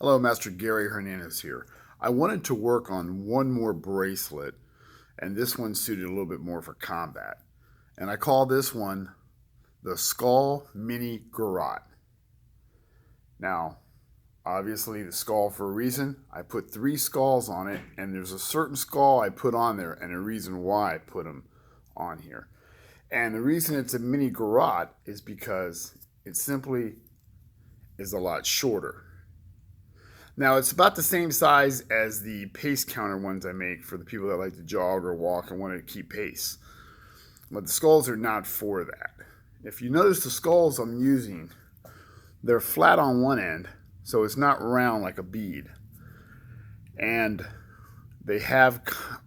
Hello, Master Gary Hernandez here. I wanted to work on one more bracelet, and this one suited a little bit more for combat. And I call this one the Skull Mini Garrote. Now, obviously the skull for a reason. I put 3 skulls on it, and there's a certain skull I put on there and a reason why I put them on here. And the reason it's a mini garrote is because it simply is a lot shorter. Now, it's about the same size as the pace counter ones I make for the people that like to jog or walk and want to keep pace. But the skulls are not for that. If you notice the skulls I'm using, they're flat on one end, so it's not round like a bead. And they have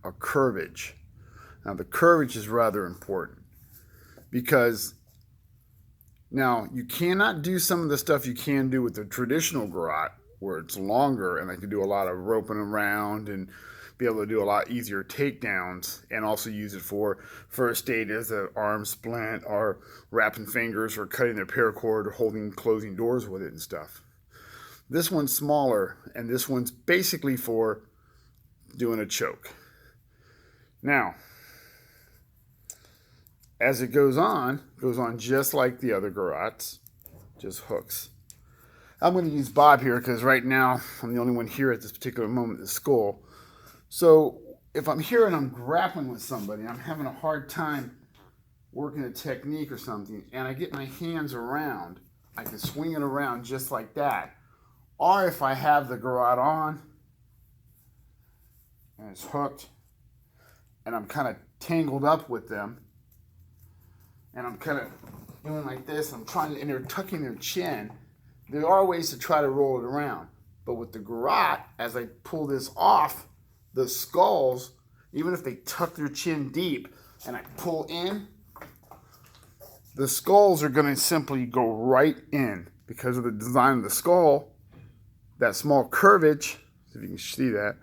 a curvage. Now, the curvage is rather important because now you cannot do some of the stuff you can do with the traditional garrote, where it's longer and I can do a lot of roping around and be able to do a lot easier takedowns, and also use it for first aid as an arm splint or wrapping fingers or cutting their paracord or closing doors with it and stuff. This one's smaller, and this one's basically for doing a choke. Now, as it goes on just like the other garrotes, just hooks. I'm going to use Bob here because right now I'm the only one here at this particular moment at the school. So if I'm here and I'm grappling with somebody, I'm having a hard time working a technique or something, and I get my hands around, I can swing it around just like that. Or if I have the garrote on and it's hooked and I'm kind of tangled up with them and I'm kind of doing like this, and they're tucking their chin. There are ways to try to roll it around, but with the garrote, as I pull this off, the skulls, even if they tuck their chin deep and I pull in, the skulls are going to simply go right in because of the design of the skull. That small curvage, if you can see that,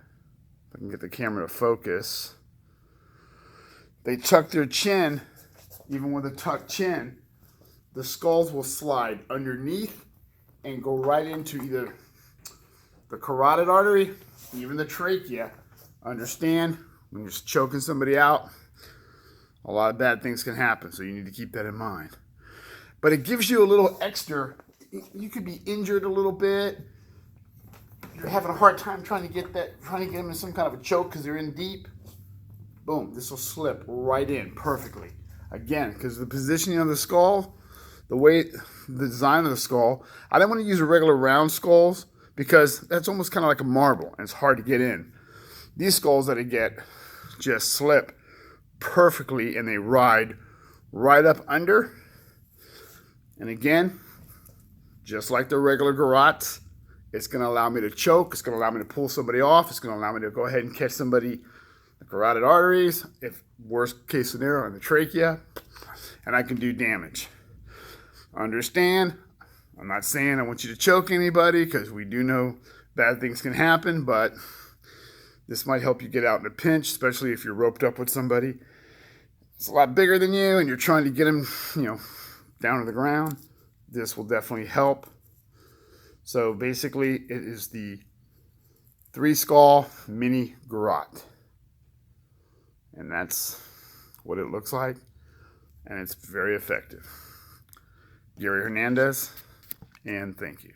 if I can get the camera to focus, they tuck their chin. Even with a tucked chin, the skulls will slide underneath and go right into either the carotid artery, even the trachea. Understand, when you're choking somebody out, a lot of bad things can happen, so you need to keep that in mind. But it gives you a little extra. You could be injured a little bit. You're having a hard time trying to get them in some kind of a choke because they're in deep. Boom, this will slip right in perfectly. Again, because of the positioning of the skull, the design of the skull, I don't want to use regular round skulls because that's almost kind of like a marble and it's hard to get in. These skulls that I get just slip perfectly and they ride right up under. And again, just like the regular garrotes, it's going to allow me to choke. It's going to allow me to pull somebody off. It's going to allow me to go ahead and catch somebody, the carotid arteries, if worst case scenario, on the trachea, and I can do damage. Understand, I'm not saying I want you to choke anybody because we do know bad things can happen, but this might help you get out in a pinch, especially if you're roped up with somebody. It's a lot bigger than you and you're trying to get them, down to the ground. This will definitely help. So basically, it is the 3 skull mini garrote. And that's what it looks like. And it's very effective. Gary Hernandez, and thank you.